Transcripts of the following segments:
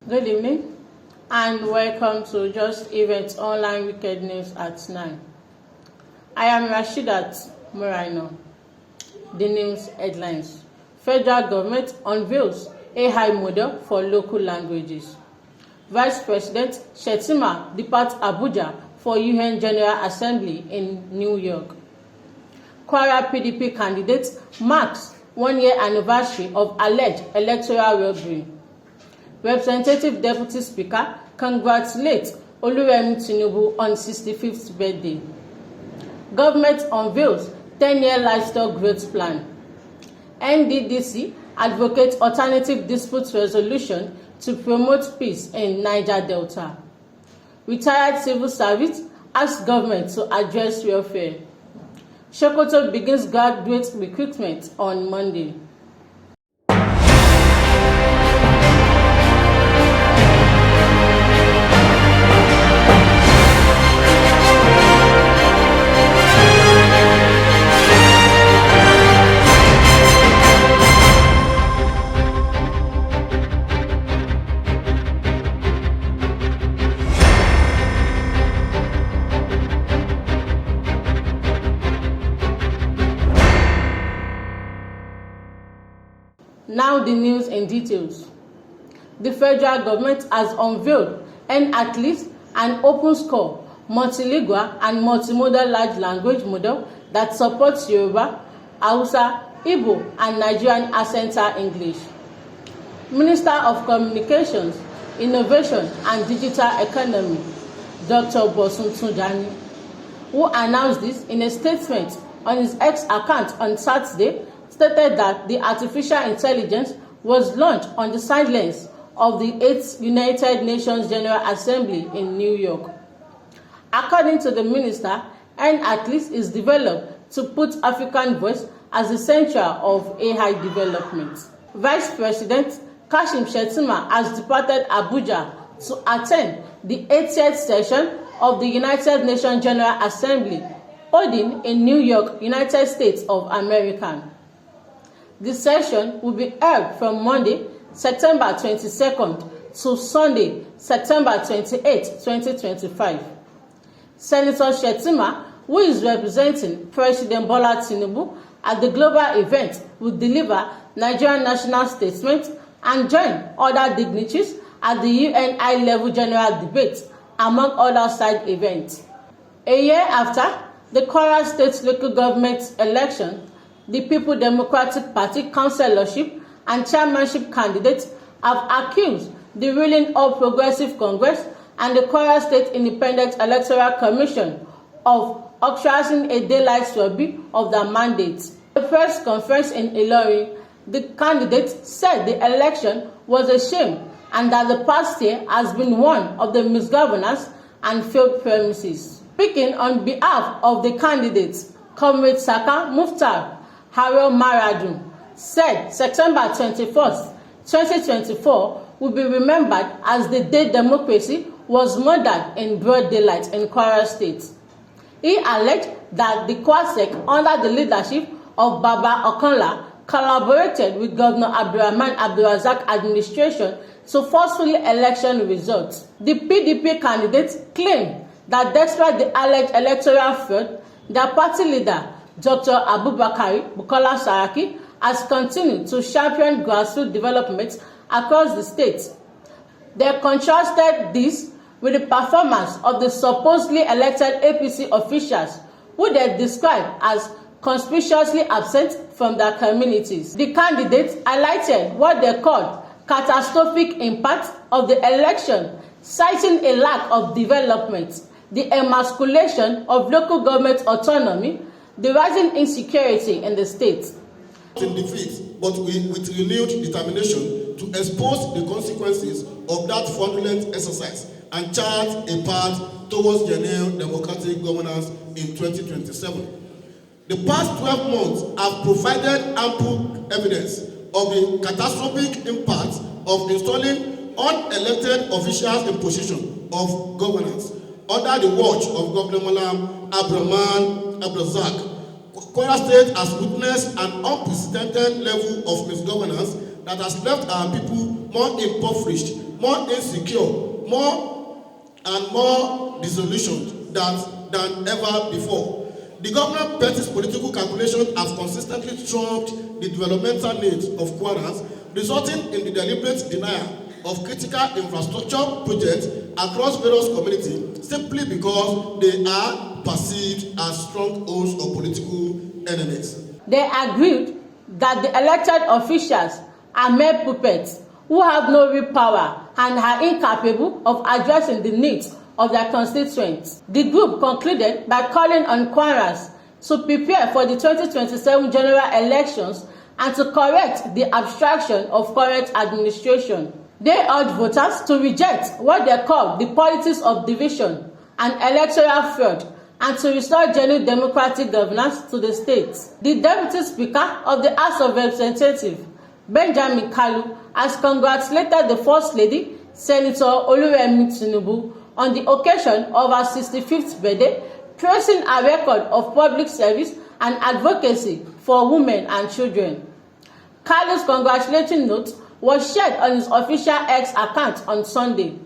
Good evening and welcome to Just Events Online Weekend News at 9. I am Rashidat Muraino. The news headlines. Federal government unveils AI model for local languages. Vice President Shettima departs Abuja for UN General Assembly in New York. Kwara PDP candidate marks 1-year anniversary of alleged electoral robbery. Representative Deputy Speaker congratulates Oluremi Tinubu on 65th birthday. Government unveils 10-year livestock growth plan. NDDC advocates alternative dispute resolution to promote peace in Niger Delta. Retired civil service asks government to address welfare. Sokoto begins graduate recruitment on Monday. Now the news in details. The federal government has unveiled at least an open score, multilingual and multimodal large language model that supports Yoruba, Hausa, Igbo and Nigerian Accenta English. Minister of Communications, Innovation and Digital Economy, Dr. Bosun Tunjani, who announced this in a statement on his X account on Saturday, stated that the artificial intelligence was launched on the sidelines of the 8th United Nations General Assembly in New York. According to the minister, at least is developed to put African voice as the center of AI development. Vice President Kashim Shettima has departed Abuja to attend the 80th session of the United Nations General Assembly, holding in New York, United States of America. The session will be held from Monday, September 22nd to Sunday, September 28, 2025. Senator Shettima, who is representing President Bola Tinubu at the global event, will deliver Nigerian national statement and join other dignitaries at the UN high-level general debate, among other side events. A year after the Kwara State local government election, the People Democratic Party councillorship and chairmanship candidates have accused the ruling All Progressive Congress and the Kwara State Independent Electoral Commission of obstructing a daylight robbery of their mandates. At a press conference in Ilorin, the candidates said the election was a shame and that the past year has been one of the misgovernance and failed premises. Speaking on behalf of the candidates, Comrade Saka Muftar Harel Maradun said September 21st, 2024 will be remembered as the day democracy was murdered in broad daylight in Kwara State. He alleged that the Kwasek, under the leadership of Baba Okanla, collaborated with Governor Abdurrahman Abdulrazak administration to forcefully election results. The PDP candidates claimed that despite the alleged electoral fraud, their party leader, Dr. Abubakar Bukola Saraki, has continued to champion grassroots development across the state. They contrasted this with the performance of the supposedly elected APC officials, who they described as conspicuously absent from their communities. The candidates highlighted what they called catastrophic impact of the election, citing a lack of development, the emasculation of local government autonomy, the rising insecurity in the state. In defeat, but with renewed determination to expose the consequences of that fraudulent exercise and chart a path towards genuine democratic governance in 2027. The past 12 months have provided ample evidence of the catastrophic impact of installing unelected officials in position of governance under the watch of Governor Malam Abdurrahman Abdulrazak. Kwara State has witnessed an unprecedented level of misgovernance that has left our people more impoverished, more insecure, more and more disillusioned than ever before. The government party's political calculations have consistently trumped the developmental needs of Kwarans, resulting in the deliberate denial of critical infrastructure projects across various communities simply because they are perceived as strongholds of political enemies. They agreed that the elected officials are mere puppets who have no real power and are incapable of addressing the needs of their constituents. The group concluded by calling on Kwaras to prepare for the 2027 general elections and to correct the abstraction of current administration. They urged voters to reject what they call the politics of division and electoral fraud and to restore genuine democratic governance to the state. The Deputy Speaker of the House of Representatives, Benjamin Kalu, has congratulated the First Lady, Senator Oluremi Tinubu, on the occasion of her 65th birthday, praising her record of public service and advocacy for women and children. Kalu's congratulatory note was shared on his official X account on Sunday.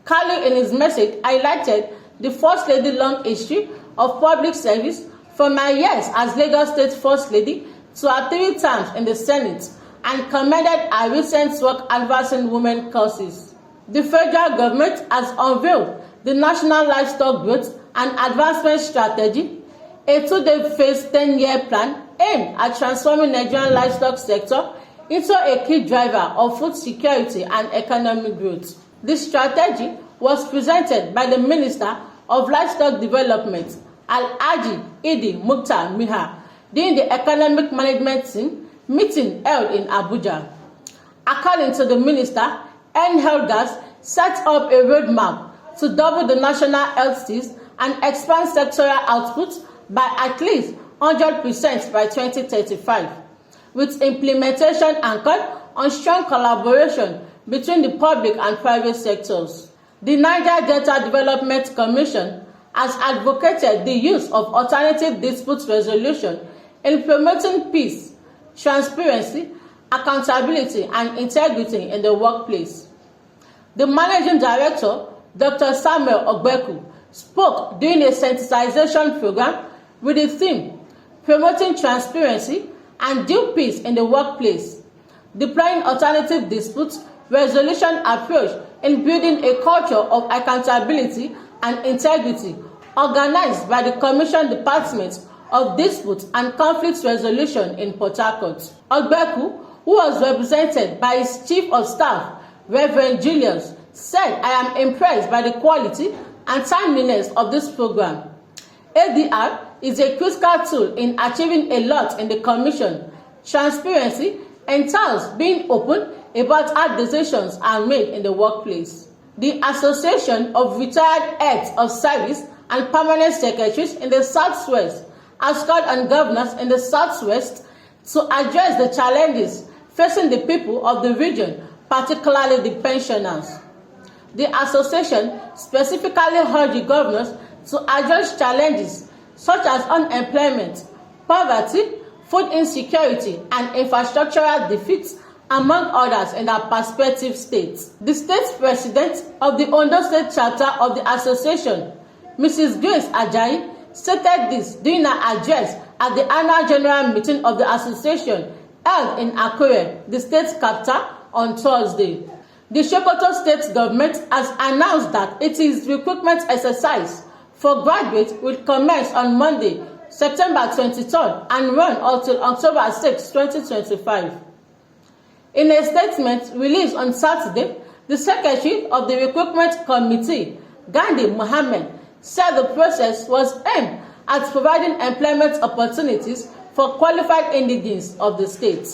Kalu, in his message, highlighted the First Lady's long history of public service from her years as Lagos State First Lady to her 3 terms in the Senate and commended her recent work advancing women causes. The federal government has unveiled the National Livestock Growth and Advancement Strategy, a 2-day phase 10-year plan aimed at transforming Nigerian livestock sector into a key driver of food security and economic growth. This strategy was presented by the Minister of Livestock Development, Alhaji Idi Mukhtar Miha, during the Economic Management Team meeting held in Abuja. According to the minister, NHLGAS set up a roadmap to double the national health sales and expand sectoral output by at least 100% by 2035, with implementation anchored on strong collaboration between the public and private sectors. The Niger Delta Development Commission has advocated the use of alternative dispute resolution in promoting peace, transparency, accountability, and integrity in the workplace. The Managing Director, Dr. Samuel Ogbeku, spoke during a sensitization program with the theme Promoting Transparency and Due Peace in the Workplace, deploying alternative dispute resolution approach in building a culture of accountability and integrity organized by the Commission Department of Dispute and Conflict Resolution in Port Harcourt. Ogbeku, who was represented by his Chief of Staff, Reverend Julius, said, "I am impressed by the quality and timeliness of this program. ADR is a critical tool in achieving a lot in the Commission. Transparency entails being open about how decisions are made in the workplace." The Association of Retired Heads of Service and Permanent Secretaries in the Southwest has called on governors in the Southwest to address the challenges facing the people of the region, particularly the pensioners. The association specifically urged the governors to address challenges such as unemployment, poverty, food insecurity, and infrastructural defeats, among others, in their prospective states. The state president of the Ondo State chapter of the association, Mrs. Grace Ajayi, stated this during her address at the annual general meeting of the association held in Akure, the state capital, on Thursday. The Sokoto state government has announced that its recruitment exercise for graduates will commence on Monday, September 23rd and run until October 6, 2025. In a statement released on Saturday, the Secretary of the Recruitment Committee, Gandhi Mohammed, said the process was aimed at providing employment opportunities for qualified indigenes of the state.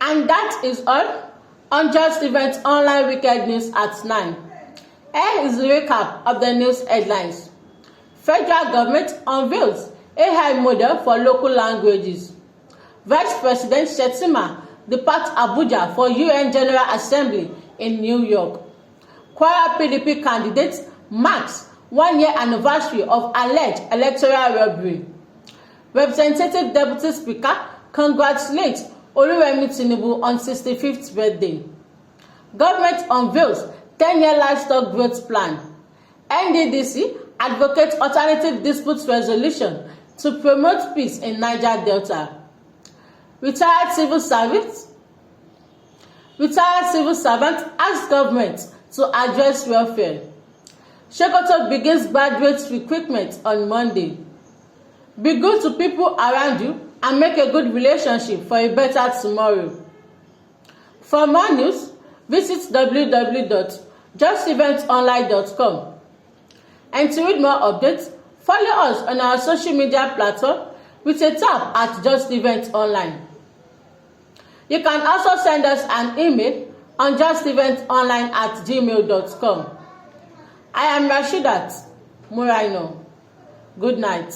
And that is all on Just Event Online Weekend News at 9. Here is the recap of the news headlines. Federal government unveils AI model for local languages. Vice President Shettima departs Abuja for UN General Assembly in New York. Kwara PDP candidate marks 1-year anniversary of alleged electoral robbery. Representative Deputy Speaker congratulates Oluremi Tinubu on 65th birthday. Government unveils 10-year livestock growth plan. NDDC advocates alternative dispute resolution to promote peace in Niger Delta. Retired civil servant asks government to address welfare. Sokoto begins graduate recruitment on Monday. Be good to people around you and make a good relationship for a better tomorrow. For more news, visit www.justeventonline.com. And to read more updates, follow us on our social media platform with a tab at Just Event Online. You can also send us an email on justeventonline@gmail.com. I am Rashidat Muraino. Good night.